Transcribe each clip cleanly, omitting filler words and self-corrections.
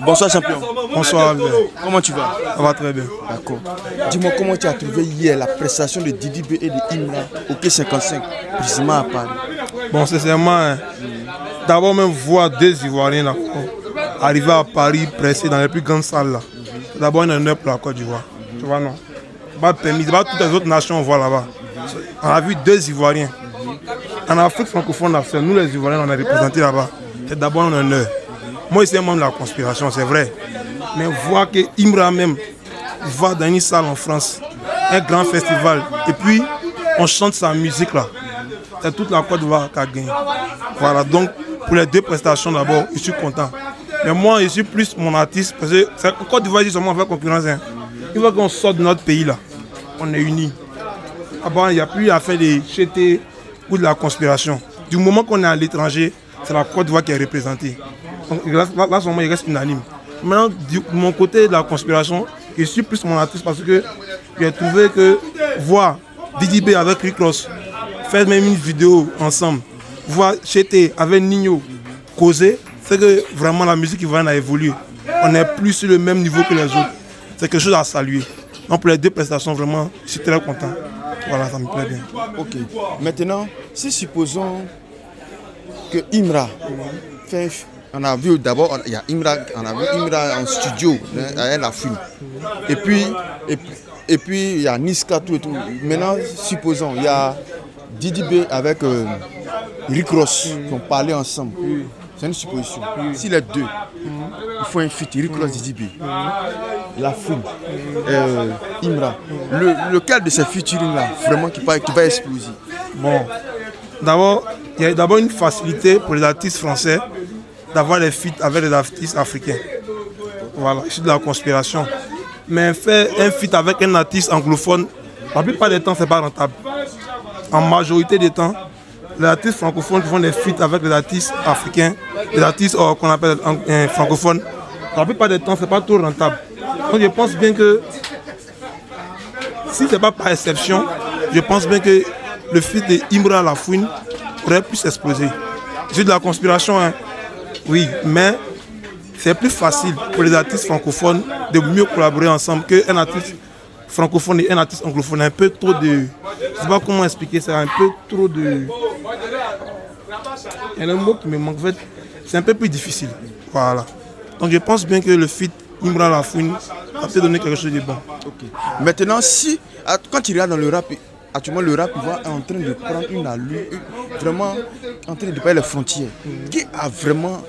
Bonsoir champion. Bonsoir Albert. Comment tu vas? Ça va très bien. D'accord. Dis-moi comment tu as trouvé hier la prestation de Didi B et de Imra au K55, précisément à Paris. Bon, sincèrement, d'abord même voir deux Ivoiriens là, arriver à Paris, pressés dans les plus grandes salles là. D'abord un honneur pour la Côte d'Ivoire. Tu vois non? Pas permis, pas toutes les autres nations on voit là-bas. On a vu deux Ivoiriens. En Afrique francophone, nous les Ivoiriens on a représenté là-bas. C'est d'abord un honneur. Moi, c'est un membre de la conspiration, c'est vrai. Mais voir que Imra même va dans une salle en France, un grand festival, et puis on chante sa musique là. C'est toute la Côte d'Ivoire qui a gagné. Voilà, donc pour les deux prestations d'abord, je suis content. Mais moi, je suis plus mon artiste, parce que Côte d'Ivoire, c'est seulement faire concurrence. Hein. Il faut qu'on sorte de notre pays là. On est unis. Avant, il n'y a plus à faire des chetés ou de la conspiration. Du moment qu'on est à l'étranger, c'est la Côte d'Ivoire qui est représentée. Donc, là, il reste unanime. Maintenant, de mon côté de la conspiration, je suis plus mon artiste parce que j'ai trouvé que voir Didi B avec Rick Ross faire même une vidéo ensemble, voir Chété avec Nino causer, c'est que vraiment la musique ivoirienne a évolué. On n'est plus sur le même niveau que les autres. C'est quelque chose à saluer. Donc pour les deux prestations, vraiment, je suis très content. Voilà, ça me plaît bien. Ok. Maintenant, si supposons que Imra fait... On a vu d'abord, il y a Imra, on a vu Imra en studio, avec la film. Et puis il y a Niska, tout et tout. Maintenant, supposons, il y a Didi B avec Rick Ross qui ont parlé ensemble. C'est une supposition. Si les deux, il faut un feat, Rick Ross, Didi B, la film, Imra. Lequel de ces featuring-là, vraiment, qui va exploser? Bon, d'abord, il y a d'abord une facilité pour les artistes français d'avoir des feats avec les artistes africains. Voilà, je suis de la conspiration. Mais faire un feat avec un artiste anglophone, la plupart des temps, ce n'est pas rentable. En majorité des temps, les artistes francophones qui font des feats avec les artistes africains, les artistes qu'on appelle francophones, la plupart des temps, ce n'est pas trop rentable. Donc je pense bien que, si ce n'est pas par exception, je pense bien que le feat de Imra Lafouine aurait pu s'exploser. Je suis de la conspiration, hein. Oui, mais c'est plus facile pour les artistes francophones de mieux collaborer ensemble qu'un artiste francophone et un artiste anglophone. Un peu trop de... Je ne sais pas comment expliquer ça, un peu trop de... Il y a un mot qui me manque, en fait, c'est un peu plus difficile. Voilà. Donc je pense bien que le feat Imra Lafouine a peut donner quelque chose de bon. Okay. Maintenant, quand tu regardes dans le rap, actuellement le rap est en train de prendre une allure, vraiment en train de dépasser les frontières. Qui a vraiment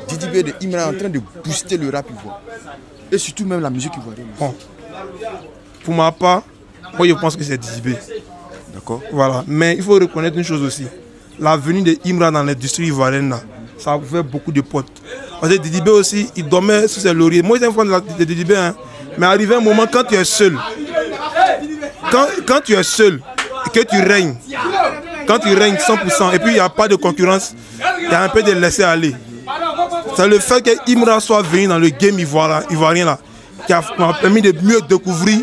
Didi B de Imra en train de booster le rap ivoirien? Et surtout même la musique ivoirienne. Bon. Pour ma part, moi je pense que c'est Didi B. D'accord. Voilà. Mais il faut reconnaître une chose aussi. La venue de Imra dans l'industrie ivoirienne, là, ça a ouvert beaucoup de portes. Parce que Didi B aussi, il dormait sur ses lauriers. Moi, je suis un fan de Didi B, hein. Mais arrivé un moment, quand tu es seul, quand tu es seul et que tu règnes, quand tu règnes 100% et puis il n'y a pas de concurrence, il y a un peu de laisser aller. C'est le fait que Imra soit venu dans le game ivoirien là, qui m'a permis de mieux découvrir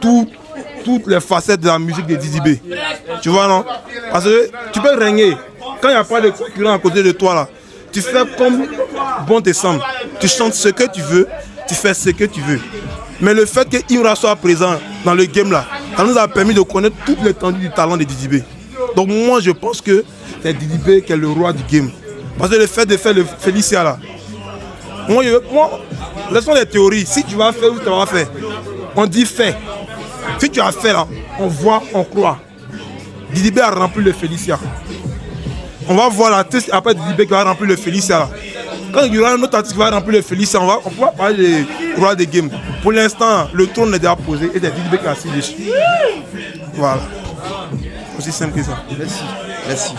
toutes les facettes de la musique de Didi B. Tu vois non? Parce que tu peux régner. Quand il n'y a pas de concurrent à côté de toi là, tu fais comme bon te semble. Tu chantes ce que tu veux, tu fais ce que tu veux. Mais le fait que Imra soit présent dans le game là, ça nous a permis de connaître toute l'étendue du talent de Didi B. Donc moi je pense que c'est Didi B qui est le roi du game. Parce que le fait de faire le Félicia là, moi laissons les théories. Si tu vas faire ou tu vas faire, on dit fait. Si tu as fait là, on voit, on croit. Didi B a rempli le Félicia. On va voir l'artiste après Didi B qui va remplir le Félicia là. Quand il y aura un autre artiste qui va remplir le Félicia, on pourra parler des rois des games. Pour l'instant, le trône est déjà posé et c'est Didi B qui a assis dessus. Voilà. Aussi simple que ça. Merci. Merci.